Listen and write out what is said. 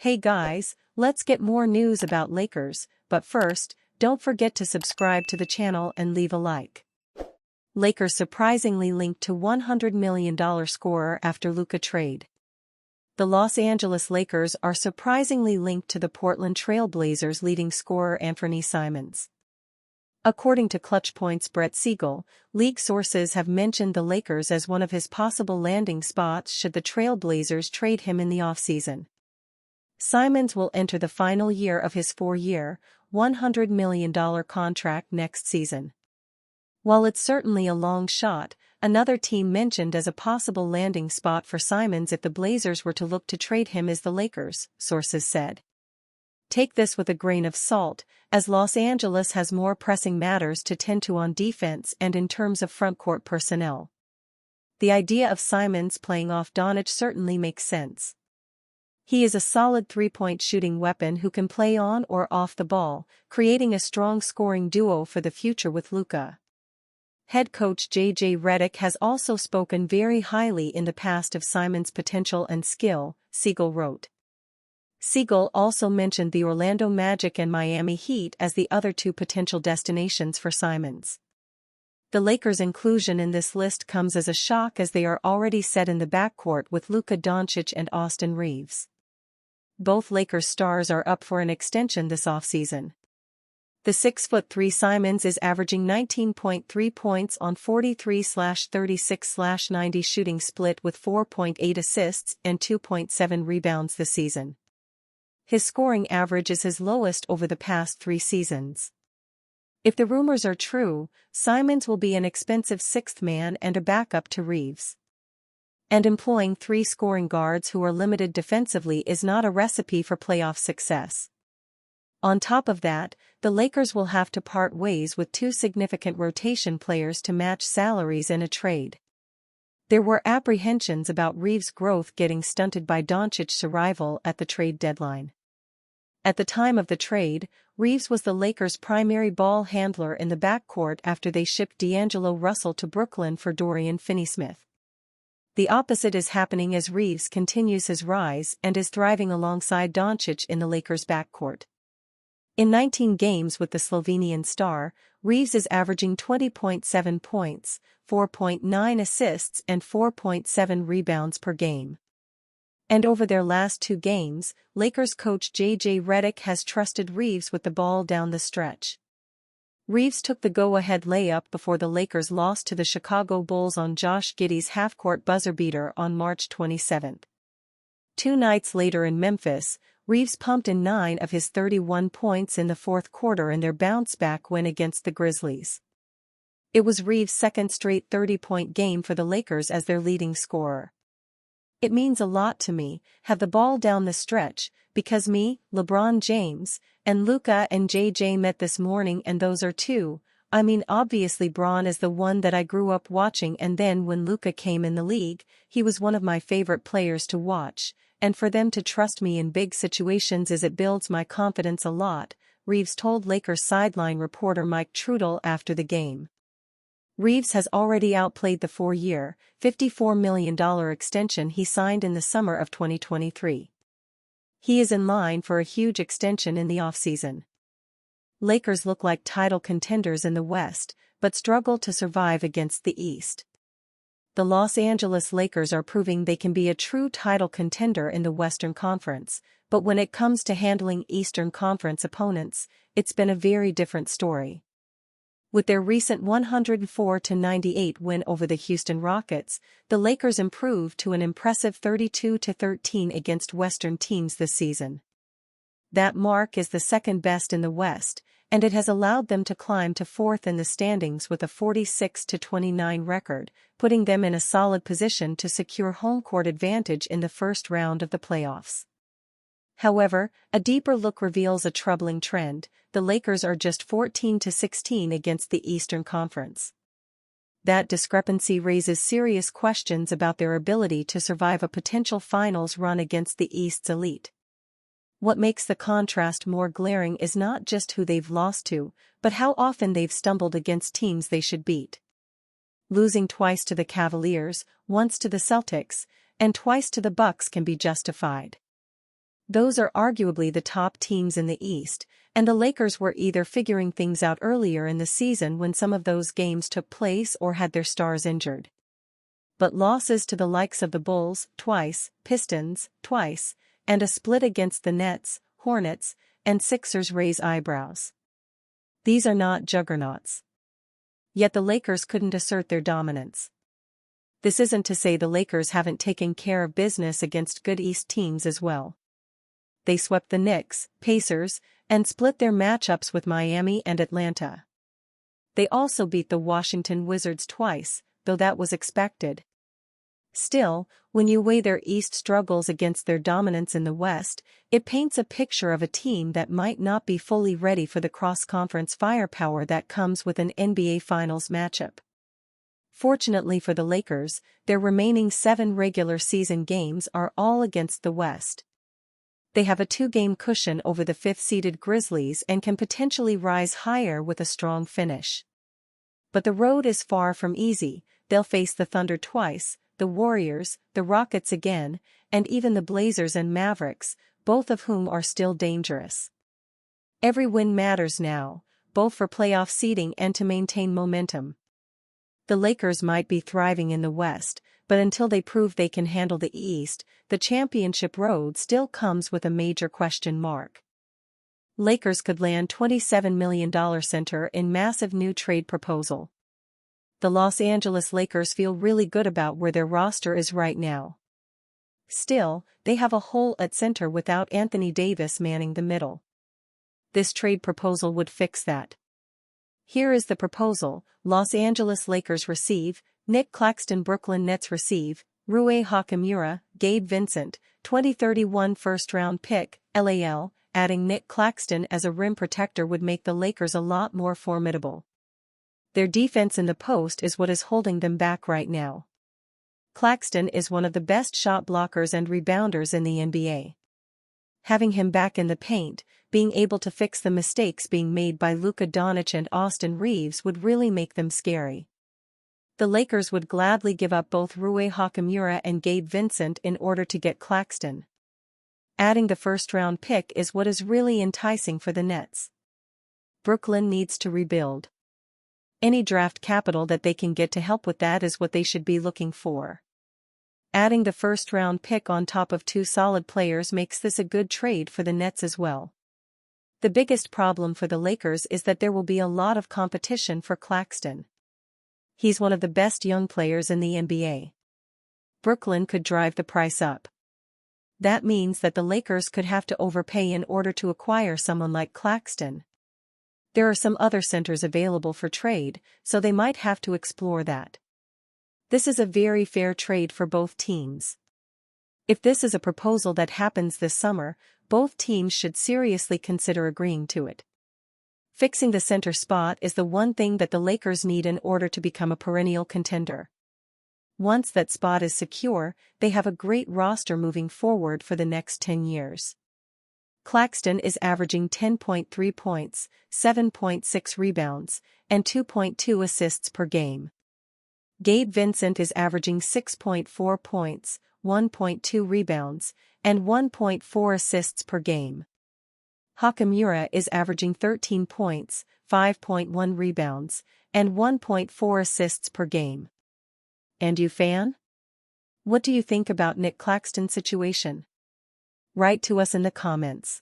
Hey guys, let's get more news about Lakers, but first, don't forget to subscribe to the channel and leave a like. Lakers surprisingly linked to $100 million scorer after Luka trade. The Los Angeles Lakers are surprisingly linked to the Portland Trail Blazers leading scorer Anthony Simons. According to ClutchPoint's Brett Siegel, league sources have mentioned the Lakers as one of his possible landing spots should the Trail Blazers trade him in the offseason. Simons will enter the final year of his 4-year, $100 million contract next season. While it's certainly a long shot, another team mentioned as a possible landing spot for Simons if the Blazers were to look to trade him is the Lakers, sources said. Take this with a grain of salt, as Los Angeles has more pressing matters to tend to on defense and in terms of frontcourt personnel. The idea of Simons playing off Doncic certainly makes sense. He is a solid three-point shooting weapon who can play on or off the ball, creating a strong scoring duo for the future with Luka. Head coach J.J. Redick has also spoken very highly in the past of Simons' potential and skill, Siegel wrote. Siegel also mentioned the Orlando Magic and Miami Heat as the other two potential destinations for Simons. The Lakers' inclusion in this list comes as a shock as they are already set in the backcourt with Luka Doncic and Austin Reaves. Both Lakers stars are up for an extension this offseason. The 6'3" Simons is averaging 19.3 points on 43/36/90 shooting split with 4.8 assists and 2.7 rebounds this season. His scoring average is his lowest over the past 3 seasons. If the rumors are true, Simons will be an expensive sixth man and a backup to Reaves. And employing 3 scoring guards who are limited defensively is not a recipe for playoff success. On top of that, the Lakers will have to part ways with 2 significant rotation players to match salaries in a trade. There were apprehensions about Reaves' growth getting stunted by Doncic's arrival at the trade deadline. At the time of the trade, Reaves was the Lakers' primary ball handler in the backcourt after they shipped D'Angelo Russell to Brooklyn for Dorian Finney-Smith. The opposite is happening as Reaves continues his rise and is thriving alongside Doncic in the Lakers' backcourt. In 19 games with the Slovenian star, Reaves is averaging 20.7 points, 4.9 assists and 4.7 rebounds per game. And over their last 2 games, Lakers coach J.J. Redick has trusted Reaves with the ball down the stretch. Reaves took the go-ahead layup before the Lakers lost to the Chicago Bulls on Josh Giddey's half-court buzzer beater on March 27. 2 nights later in Memphis, Reaves pumped in 9 of his 31 points in the fourth quarter in their bounce-back win against the Grizzlies. It was Reaves' second straight 30-point game for the Lakers as their leading scorer. It means a lot to me, have the ball down the stretch, because me, LeBron James, and Luka and JJ met this morning and those are 2, I mean obviously Bron is the one that I grew up watching and then when Luka came in the league, he was one of my favorite players to watch, and for them to trust me in big situations it builds my confidence a lot, Reaves told Lakers sideline reporter Mike Trudell after the game. Reaves has already outplayed the 4-year, $54 million extension he signed in the summer of 2023. He is in line for a huge extension in the offseason. Lakers look like title contenders in the West, but struggle to survive against the East. The Los Angeles Lakers are proving they can be a true title contender in the Western Conference, but when it comes to handling Eastern Conference opponents, it's been a very different story. With their recent 104-98 win over the Houston Rockets, the Lakers improved to an impressive 32-13 against Western teams this season. That mark is the second best in the West, and it has allowed them to climb to 4th in the standings with a 46-29 record, putting them in a solid position to secure home court advantage in the first round of the playoffs. However, a deeper look reveals a troubling trend. The Lakers are just 14-16 against the Eastern Conference. That discrepancy raises serious questions about their ability to survive a potential finals run against the East's elite. What makes the contrast more glaring is not just who they've lost to, but how often they've stumbled against teams they should beat. Losing twice to the Cavaliers, once to the Celtics, and twice to the Bucks can be justified. Those are arguably the top teams in the East, and the Lakers were either figuring things out earlier in the season when some of those games took place or had their stars injured. But losses to the likes of the Bulls, twice, Pistons, twice, and a split against the Nets, Hornets, and Sixers raise eyebrows. These are not juggernauts. Yet the Lakers couldn't assert their dominance. This isn't to say the Lakers haven't taken care of business against good East teams as well. They swept the Knicks, Pacers, and split their matchups with Miami and Atlanta. They also beat the Washington Wizards twice, though that was expected. Still, when you weigh their East struggles against their dominance in the West, it paints a picture of a team that might not be fully ready for the cross-conference firepower that comes with an NBA Finals matchup. Fortunately for the Lakers, their remaining 7 regular season games are all against the West. They have a 2-game cushion over the 5th-seeded Grizzlies and can potentially rise higher with a strong finish. But the road is far from easy. They'll face the Thunder twice, the Warriors, the Rockets again, and even the Blazers and Mavericks, both of whom are still dangerous. Every win matters now, both for playoff seeding and to maintain momentum. The Lakers might be thriving in the West, but until they prove they can handle the East, the championship road still comes with a major question mark. Lakers could land $27 million center in massive new trade proposal. The Los Angeles Lakers feel really good about where their roster is right now. Still, they have a hole at center without Anthony Davis manning the middle. This trade proposal would fix that. Here is the proposal: Los Angeles Lakers receive, Nick Claxton. Brooklyn Nets receive, Rui Hachimura, Gabe Vincent, 2031 first-round pick, LAL. Adding Nick Claxton as a rim protector would make the Lakers a lot more formidable. Their defense in the post is what is holding them back right now. Claxton is one of the best shot blockers and rebounders in the NBA. Having him back in the paint, being able to fix the mistakes being made by Luka Doncic and Austin Reaves would really make them scary. The Lakers would gladly give up both Rui Hachimura and Gabe Vincent in order to get Claxton. Adding the first-round pick is what is really enticing for the Nets. Brooklyn needs to rebuild. Any draft capital that they can get to help with that is what they should be looking for. Adding the first-round pick on top of 2 solid players makes this a good trade for the Nets as well. The biggest problem for the Lakers is that there will be a lot of competition for Claxton. He's one of the best young players in the NBA. Brooklyn could drive the price up. That means that the Lakers could have to overpay in order to acquire someone like Claxton. There are some other centers available for trade, so they might have to explore that. This is a very fair trade for both teams. If this is a proposal that happens this summer, both teams should seriously consider agreeing to it. Fixing the center spot is the one thing that the Lakers need in order to become a perennial contender. Once that spot is secure, they have a great roster moving forward for the next 10 years. Claxton is averaging 10.3 points, 7.6 rebounds, and 2.2 assists per game. Gabe Vincent is averaging 6.4 points, 1.2 rebounds, and 1.4 assists per game. Hachimura is averaging 13 points, 5.1 rebounds, and 1.4 assists per game. And you fan? What do you think about Nick Claxton's situation? Write to us in the comments.